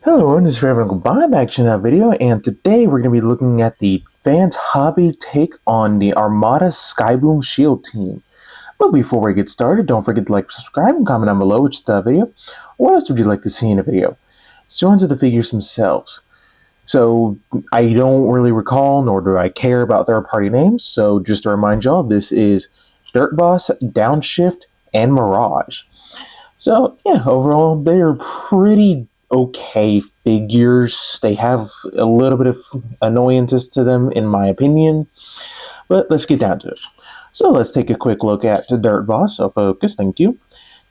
Hello everyone, this is Raven back to another video, and today we're going to be looking at the FansHobby take on the Armada SkyBoom Shield team. But before we get started, don't forget to like, subscribe, and comment down below which the video. What else would you like to see in a video? So on to the figures themselves. So I don't really recall, nor do I care about third-party names, so just to remind y'all, this is Dirt Boss, Downshift, and Mirage. So yeah, overall they're pretty okay figures. They have a little bit of annoyances to them in my opinion, but let's get down to it. So let's take a quick look at the Dirt Boss. So focus, thank you.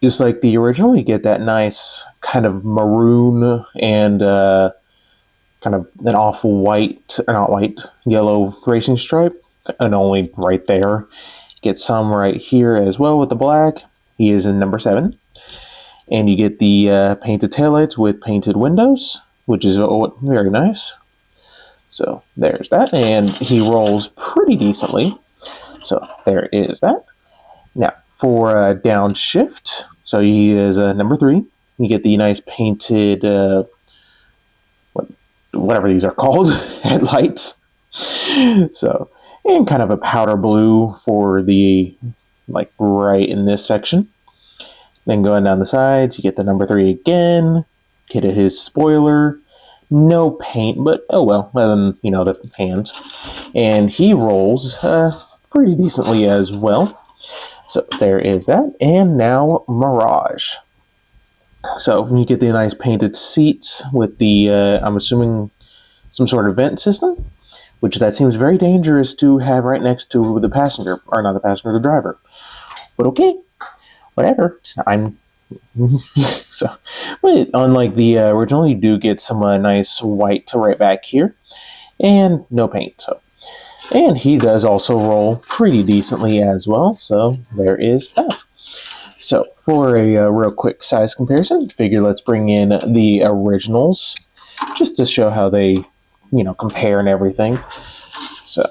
Just like the original, you get that nice kind of maroon and kind of an off-white, not white, yellow racing stripe, and only right there. Get some right here as well with the black. He is in number 7. And you get the painted taillights with painted windows, which is very nice. So there's that, and he rolls pretty decently. So there is that. Now for Downshift, so he is number 3. You get the nice painted, whatever these are called, headlights. So, and kind of a powder blue for the, like right in this section. Then going down the sides, you get the number 3 again. Get his spoiler. No paint, but oh well, other than, you know, the hands. And he rolls pretty decently as well. So there is that. And now Mirage. So you get the nice painted seats with the, I'm assuming, some sort of vent system. Which that seems very dangerous to have right next to the passenger, or not the passenger, the driver. But okay. Whatever, I'm so. But unlike the original, you do get some nice white to right back here, and no paint. So, and he does also roll pretty decently as well. So there is that. So for a real quick size comparison, figure let's bring in the originals just to show how they, you know, compare and everything. So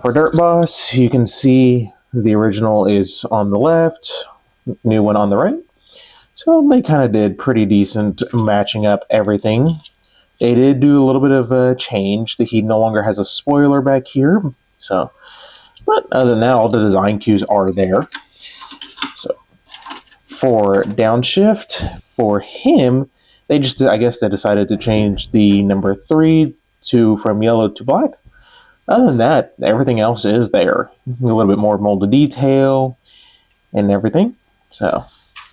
for Dirt Boss, you can see. The original is on the left, new one on the right. So they kind of did pretty decent matching up everything. They did do a little bit of a change. He no longer has a spoiler back here. So, but other than that, all the design cues are there. So for Downshift, for him, they just, I guess they decided to change the number 3 from yellow to black. Other than that, everything else is there. A little bit more molded detail and everything. So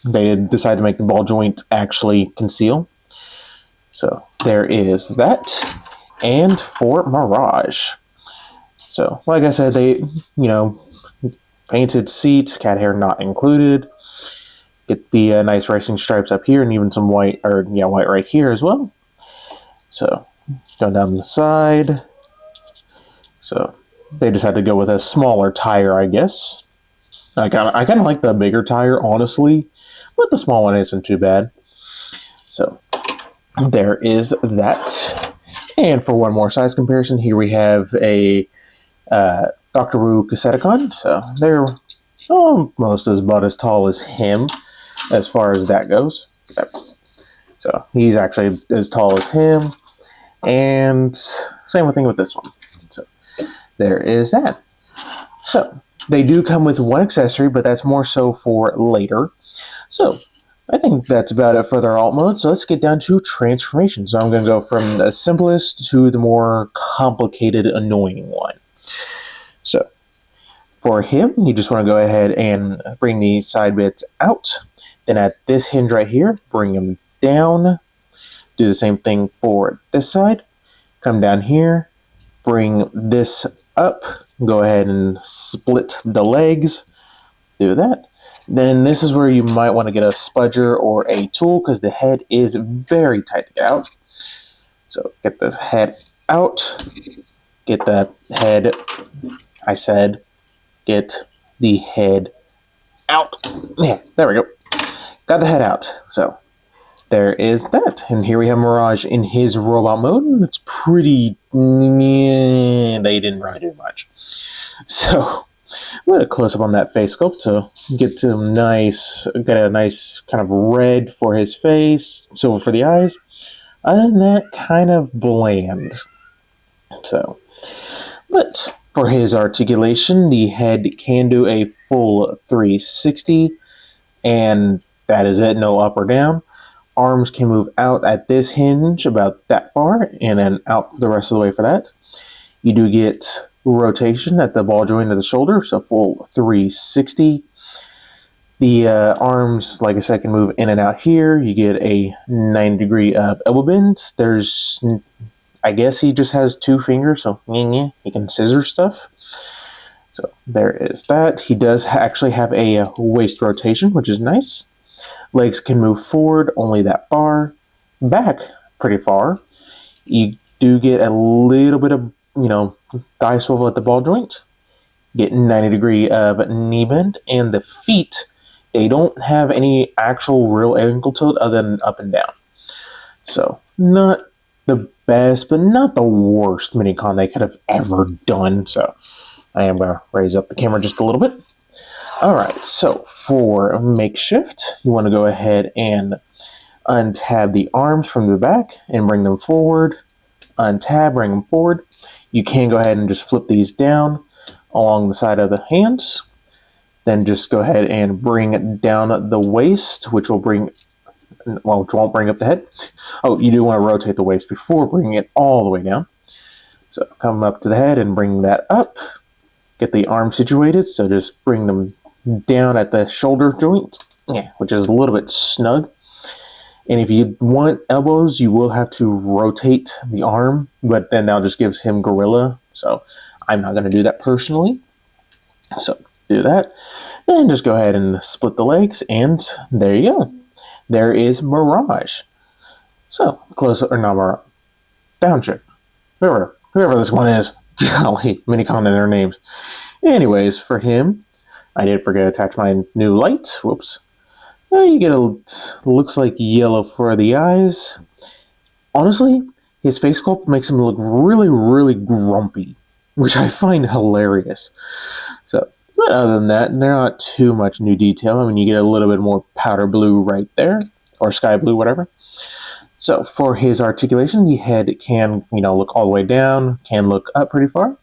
they decided to make the ball joint actually conceal. So there is that. And for Mirage. So like I said, they, you know, painted seat, cat hair not included. Get the nice racing stripes up here and even some white, or yeah, white right here as well. So going down the side. So they decided to go with a smaller tire, I guess. I kind of like the bigger tire, honestly, but the small one isn't too bad. So there is that. And for one more size comparison, here we have a Dr. Wu Cassetticon. So they're almost about as tall as him, as far as that goes. So he's actually as tall as him, and same thing with this one. There is that. So, they do come with one accessory, but that's more so for later. So, I think that's about it for their alt mode. So, let's get down to transformation. So, I'm going to go from the simplest to the more complicated, annoying one. So, for him, you just want to go ahead and bring the side bits out. Then at this hinge right here, bring them down. Do the same thing for this side. Come down here. Bring this up, go ahead and split the legs, do that. Then this is where you might want to get a spudger or a tool because the head is very tight to get out. So get this head out, get the head, I said, get the head out. Yeah, there we go. Got the head out. So there is that. And here we have Mirage in his robot mode. It's pretty... they didn't really do much. So, I'm going to close up on that face sculpt to get a nice kind of red for his face, silver for the eyes. Other than that, kind of bland. So, but for his articulation, the head can do a full 360, and that is it, no up or down. Arms can move out at this hinge about that far, and then out the rest of the way for that. You do get rotation at the ball joint of the shoulder, so full 360. The arms, like I said, can move in and out here. You get a 90-degree elbow bend. There's, I guess he just has 2 fingers, so he can scissor stuff. So there is that. He does actually have a waist rotation, which is nice. Legs can move forward only that far. Back pretty far. You do get a little bit of, thigh swivel at the ball joint. Get 90-degree knee bend. And the feet, they don't have any actual real ankle tilt other than up and down. So not the best, but not the worst minicon they could have ever done. So I am going to raise up the camera just a little bit. Alright, so for makeshift, you want to go ahead and untab the arms from the back and bring them forward. Untab, bring them forward. You can go ahead and just flip these down along the side of the hands. Then just go ahead and bring down the waist, which won't bring up the head. Oh, you do want to rotate the waist before bringing it all the way down. So come up to the head and bring that up. Get the arm situated, so just bring them down at the shoulder joint, which is a little bit snug. And if you want elbows, you will have to rotate the arm, but then that just gives him gorilla, so I'm not going to do that personally. So do that. Then just go ahead and split the legs, and there you go. There is Mirage. So, Downshift. Whoever this one is. Golly, minicon in their names. Anyways, for him, I did forget to attach my new light. Whoops. You get looks like yellow for the eyes. Honestly, his face sculpt makes him look really, really grumpy, which I find hilarious. So, but other than that, there's not too much new detail. I mean, you get a little bit more powder blue right there, or sky blue, whatever. So for his articulation, the head can, look all the way down, can look up pretty far.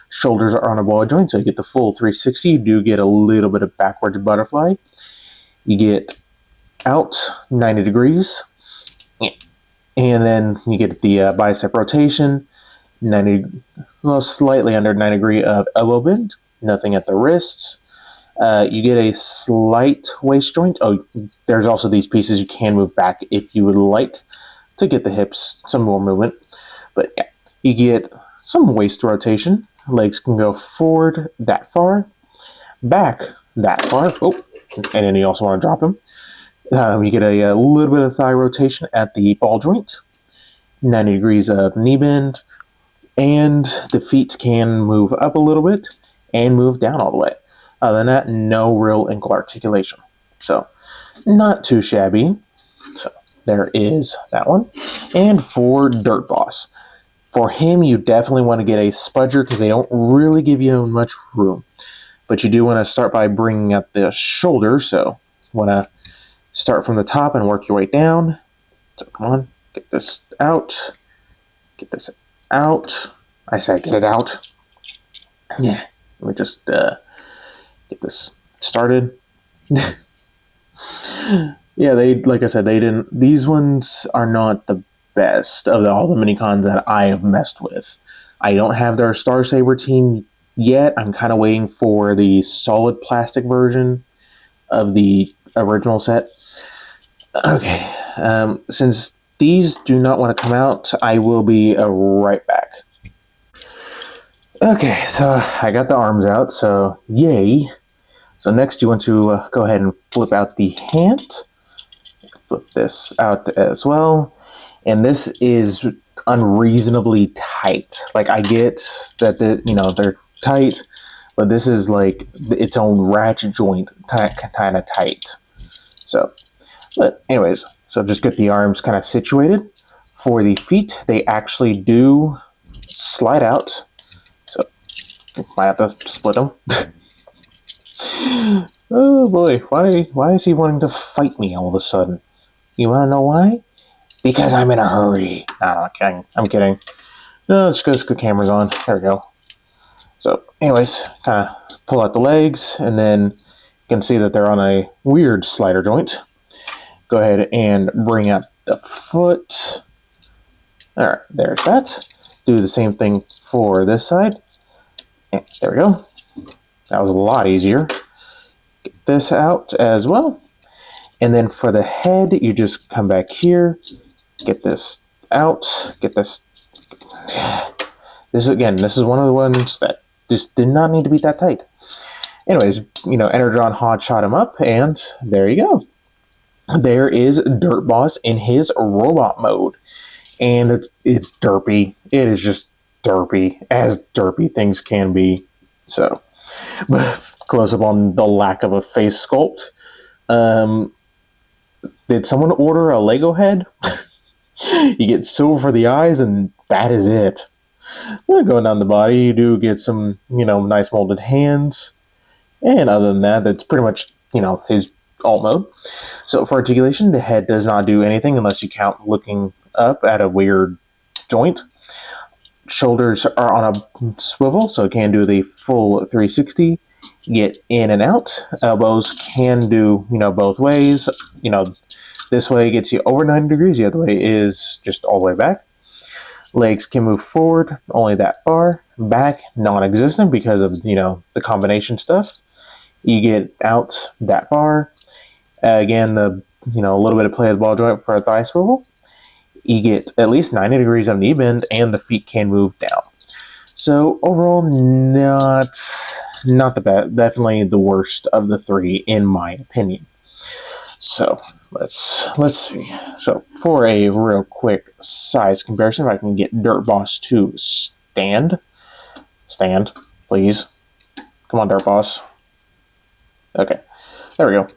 Shoulders are on a ball joint, so you get the full 360. You do get a little bit of backwards butterfly. You get out 90 degrees. And then you get the bicep rotation, slightly under 90-degree of elbow bend. Nothing at the wrists. You get a slight waist joint. Oh, there's also these pieces you can move back if you would like to get the hips some more movement. But yeah, you get some waist rotation. Legs can go forward that far, back that far. Oh, and then you also want to drop them. You get a little bit of thigh rotation at the ball joint, 90 degrees of knee bend, and the feet can move up a little bit and move down all the way. Other than that, no real ankle articulation. So, not too shabby. So, there is that one. And for Dirt Boss, for him, you definitely want to get a spudger because they don't really give you much room. But you do want to start by bringing out the shoulder. So, you want to start from the top and work your way down. So, come on, get this out. Get this out. I said get it out. Yeah, let me just get this started. Yeah, like I said, they didn't. These ones are not the best of all the minicons that I have messed with. I don't have their Star Saber team yet. I'm kind of waiting for the solid plastic version of the original set. Okay, since these do not want to come out, I will be right back. Okay, so I got the arms out, so yay. So next you want to go ahead and flip out the hand. Flip this out as well. And this is unreasonably tight. Like, I get that they're tight, but this is like its own ratchet joint kind of tight. So, but anyways, so just get the arms kind of situated. For the feet, they actually do slide out. So, might have to split them. Oh boy, why is he wanting to fight me all of a sudden? You want to know why? because I'm in a hurry. No, I'm kidding. I'm kidding. No, it's because the camera's on. There we go. So, anyways, kind of pull out the legs, and then you can see that they're on a weird slider joint. Go ahead and bring out the foot. All right, there's that. Do the same thing for this side. And there we go. That was a lot easier. Get this out as well. And then for the head, you just come back here, get this out, get this. This is one of the ones that just did not need to be that tight. Anyways, Energon hot shot him up, and there you go. There is Dirt Boss in his robot mode. And it's derpy. It is just derpy, as derpy things can be. So, close up on the lack of a face sculpt. Did someone order a Lego head? You get silver for the eyes, and that is it. Going down the body, you do get some, nice molded hands. And other than that, that's pretty much, his alt mode. So for articulation, the head does not do anything unless you count looking up at a weird joint. Shoulders are on a swivel, so it can do the full 360. Get in and out. Elbows can do, both ways. This way gets you over 90 degrees. The other way is just all the way back. Legs can move forward, only that far. Back, non-existent because of, the combination stuff. You get out that far. Again, a little bit of play with the ball joint for a thigh swivel. You get at least 90 degrees of knee bend, and the feet can move down. So overall, not the best. Definitely the worst of the three, in my opinion. So let's see. So for a real quick size comparison, if I can get Dirt Boss to stand, please. Come on, Dirt Boss. Okay, there we go.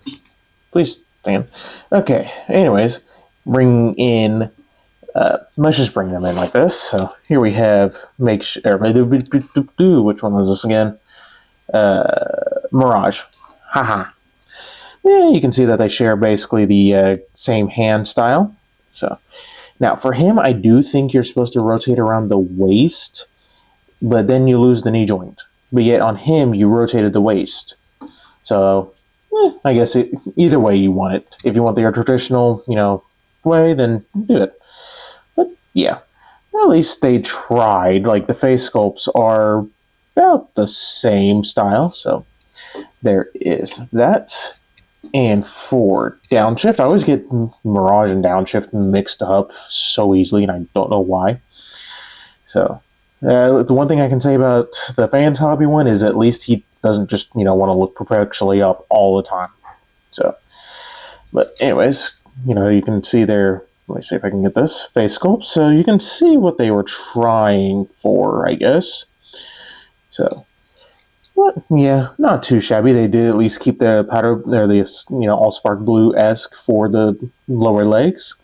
Please stand. Okay. Anyways, bring in. Let's just bring them in like this. So here we have which one was this again? Mirage. Haha. Yeah, you can see that they share basically the same hand style. So now for him, I do think you're supposed to rotate around the waist, but then you lose the knee joint. But yet on him, you rotated the waist. So I guess either way you want it. If you want the traditional, way, then do it. But yeah, at least they tried. Like the face sculpts are about the same style. So there is that. And for Downshift, I always get Mirage and Downshift mixed up so easily, and I don't know why. So the one thing I can say about the FansHobby one is at least he doesn't just, want to look perpetually up all the time. So, but anyways, you can see their, let me see if I can get this, face sculpt. So you can see what they were trying for, I guess. So, but yeah, not too shabby. They did at least keep the powder, or the, Allspark Blue-esque for the lower legs.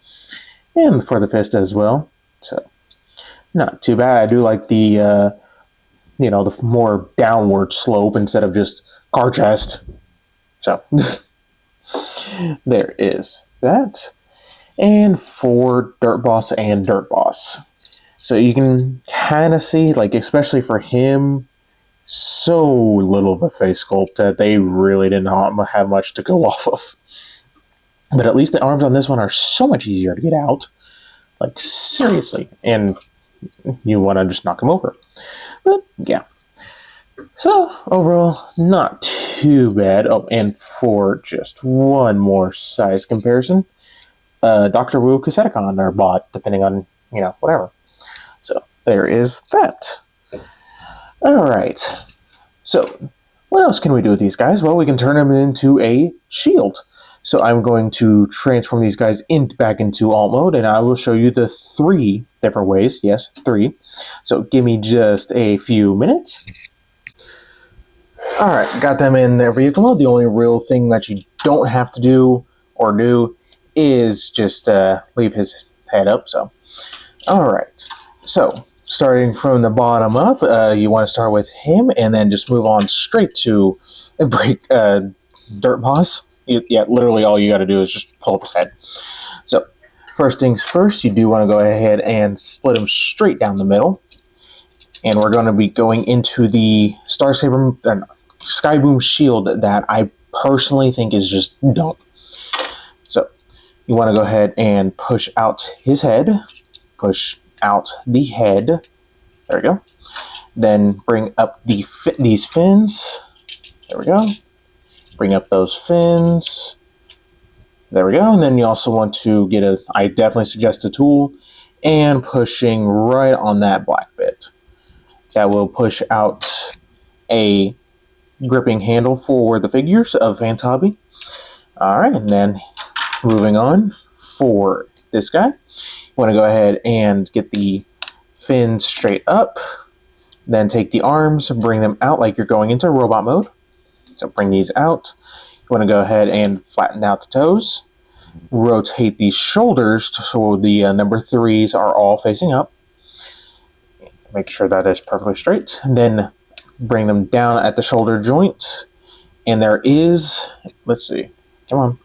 And for the fist as well. So, not too bad. I do like the, the more downward slope instead of just car chest. So, there is that. And for Dirt Boss and Dirt Boss. So you can kind of see, like, especially for him, so little of a face sculpt that they really did not have much to go off of. But at least the arms on this one are so much easier to get out. Like, seriously. And you want to just knock them over. But, yeah. So, overall, not too bad. Oh, and for just one more size comparison, Dr. Wu Kaseticon or bot, depending on, whatever. So, there is that. Alright. So, what else can we do with these guys? Well, we can turn them into a shield. So I'm going to transform these guys back into alt mode, and I will show you the 3 different ways. Yes, 3. So give me just a few minutes. Alright, got them in their vehicle mode. The only real thing that you don't have to do is just leave his head up. So, alright. So, starting from the bottom up, you want to start with him, and then just move on straight to Dirt Boss. Yeah, literally all you got to do is just pull up his head. So, First things first, you do want to go ahead and split them straight down the middle. And we're going to be going into the SkyBoom Shield that I personally think is just dumb. So you want to go ahead and push out his head. Push out the head. There we go. Then bring up these fins. There we go. Bring up those fins. There we go. And then you also want to get I definitely suggest a tool and pushing right on that black bit. That will push out a gripping handle for the figures of FansHobby. Alright, and then moving on for this guy. You want to go ahead and get the fins straight up. Then take the arms, bring them out like you're going into robot mode. So bring these out. You want to go ahead and flatten out the toes. Rotate the shoulders so the number 3s are all facing up. Make sure that is perfectly straight. And then bring them down at the shoulder joint. And there is, let's see, come on.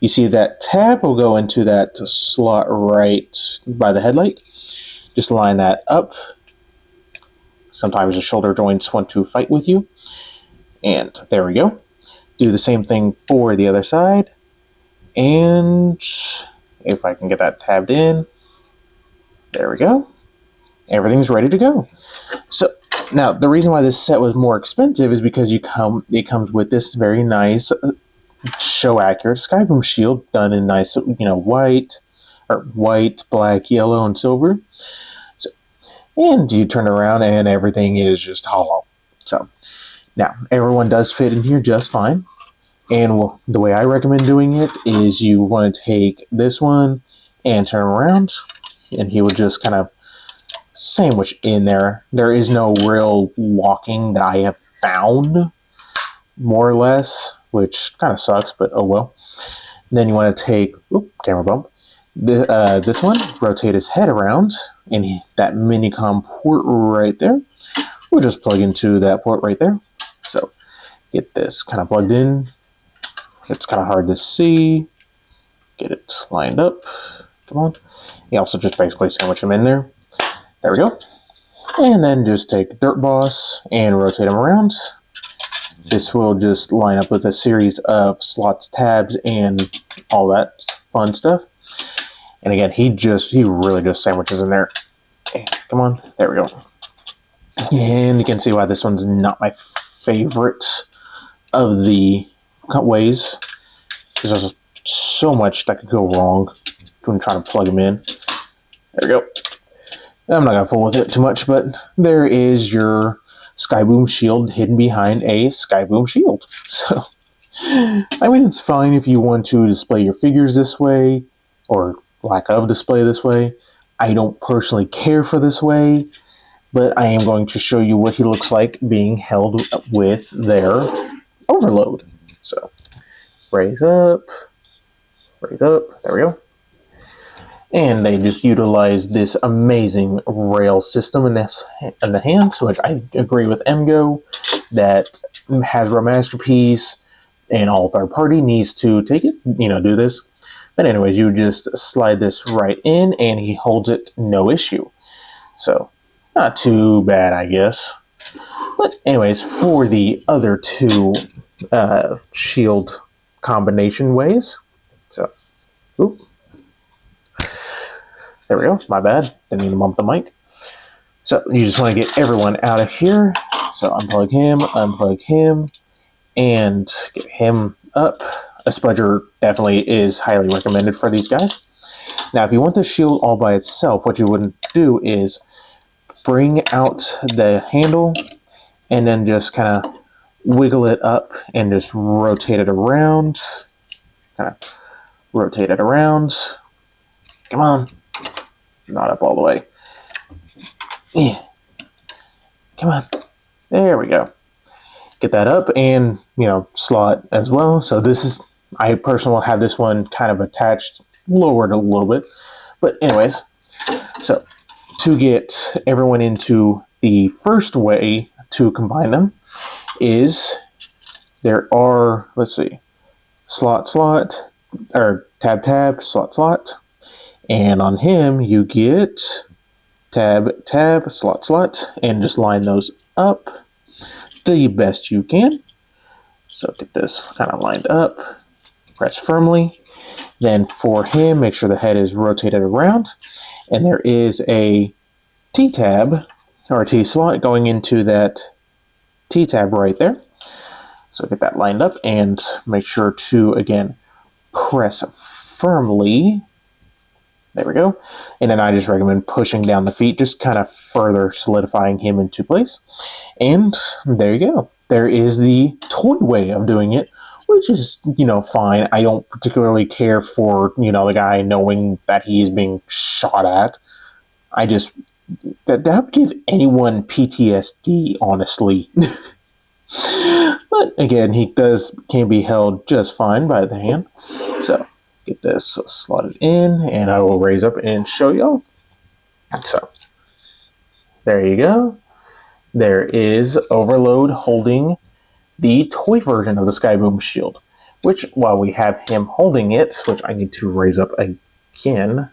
You see that tab will go into that slot right by the headlight. Just line that up. Sometimes the shoulder joints want to fight with you. And there we go. Do the same thing for the other side. And if I can get that tabbed in, there we go. Everything's ready to go. So now the reason why this set was more expensive is because it comes with this very nice show accurate SkyBoom Shield done in nice, white, black, yellow, and silver. So, and you turn around and everything is just hollow. So now everyone does fit in here just fine. And the way I recommend doing it is you want to take this one and turn around, and he would just kind of sandwich in there. There is no real locking that I have found, more or less, which kind of sucks, but oh well. Then you want to take, camera bump, this one, rotate his head around, and that minicom port right there, we'll just plug into that port right there. So get this kind of plugged in. It's kind of hard to see. Get it lined up. Come on. You also just basically sandwich them in there. There we go. And then just take Dirt Boss and rotate them around. This will just line up with a series of slots, tabs, and all that fun stuff. And again, he really just sandwiches in there. Okay, come on. There we go. And you can see why this one's not my favorite of the ways. There's just so much that could go wrong when trying to plug them in. There we go. I'm not going to fool with it too much, but there is your SkyBoom Shield hidden behind a SkyBoom Shield. So, I mean, it's fine if you want to display your figures this way, or lack of display this way. I don't personally care for this way, but I am going to show you what he looks like being held with their overload. So, raise up, there we go. And they just utilize this amazing rail system in the hands, which I agree with MGO that Hasbro Masterpiece and all third party needs to take it, do this. But anyways, you just slide this right in and he holds it no issue. So not too bad, I guess. But anyways, for the other two shield combination ways. So, there we go. My bad. Didn't mean to bump the mic. So you just want to get everyone out of here. So unplug him, and get him up. A spudger definitely is highly recommended for these guys. Now, if you want the shield all by itself, what you wouldn't do is bring out the handle and then just kind of wiggle it up and just rotate it around. Kind of rotate it around. Come on. Not up all the way. Yeah. Come on. There we go. Get that up and, slot as well. So this is, I personally will have this one kind of attached, lowered a little bit. But anyways, so to get everyone into the first way to combine them is there are, let's see, slot, or tab, tab, slot, slot. And on him, you get tab, tab, slot, slot, and just line those up the best you can. So get this kind of lined up, press firmly. Then for him, make sure the head is rotated around, and there is a T-tab or T-slot going into that T-tab right there. So get that lined up and make sure to, again, press firmly. There we go. And then I just recommend pushing down the feet, just kind of further solidifying him into place. And there you go. There is the toy way of doing it, which is, fine. I don't particularly care for, the guy knowing that he's being shot at. That would give anyone PTSD, honestly. But again, he can be held just fine by the hand. So get this slotted in, and I will raise up and show y'all. So there you go. There is Overload holding the toy version of the SkyBoom Shield, which while we have him holding it, which I need to raise up again,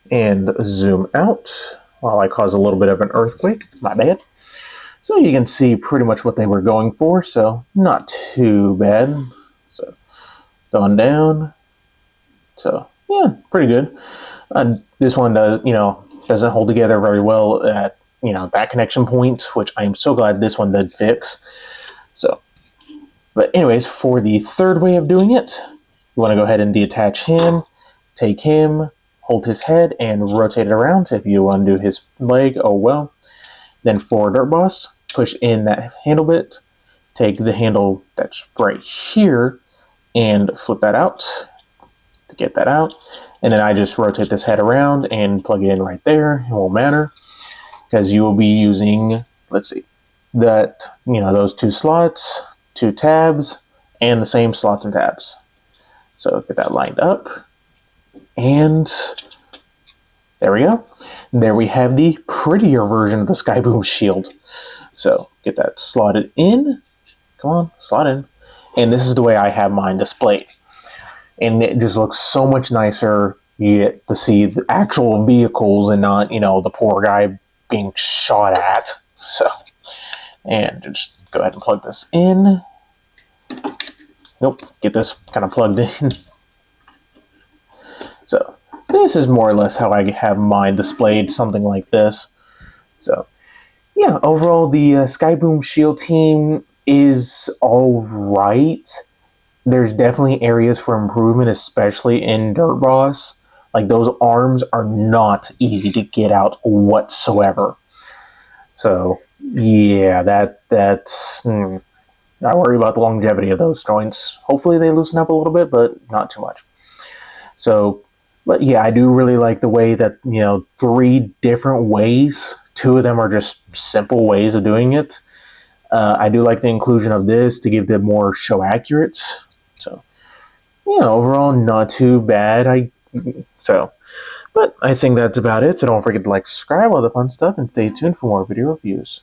and zoom out while I cause a little bit of an earthquake, my bad. So you can see pretty much what they were going for, so not too bad. So going down, so yeah, pretty good. This one does, doesn't hold together very well at, that connection point, which I'm so glad this one did fix. So, but anyways, for the third way of doing it, you want to go ahead and detach him, take him, hold his head, and rotate it around. If you undo his leg, oh well. Then for Dirt Boss, push in that handle bit, take the handle that's right here, and flip that out to get that out. And then I just rotate this head around and plug it in right there. It won't matter, because you will be using, let's see, those two slots, two tabs, and the same slots and tabs. So get that lined up, and there we go. There we have the prettier version of the SkyBoom Shield. So get that slotted in. Come on, slot in. And this is the way I have mine displayed. And it just looks so much nicer. You get to see the actual vehicles and not, the poor guy being shot at. So, and just go ahead and plug this in. Nope, get this kind of plugged in. So this is more or less how I have mine displayed, something like this. So yeah, overall the SkyBoom Shield team is all right. There's definitely areas for improvement, especially in Dirt Boss. Like, those arms are not easy to get out whatsoever. So yeah, that's I worry about the longevity of those joints. Hopefully they loosen up a little bit, but not too much. So, but yeah, I do really like the way that, 3 different ways. 2 of them are just simple ways of doing it. I do like the inclusion of this to give them more show accurates. So, overall, not too bad. But I think that's about it. So don't forget to like, subscribe, all the fun stuff, and stay tuned for more video reviews.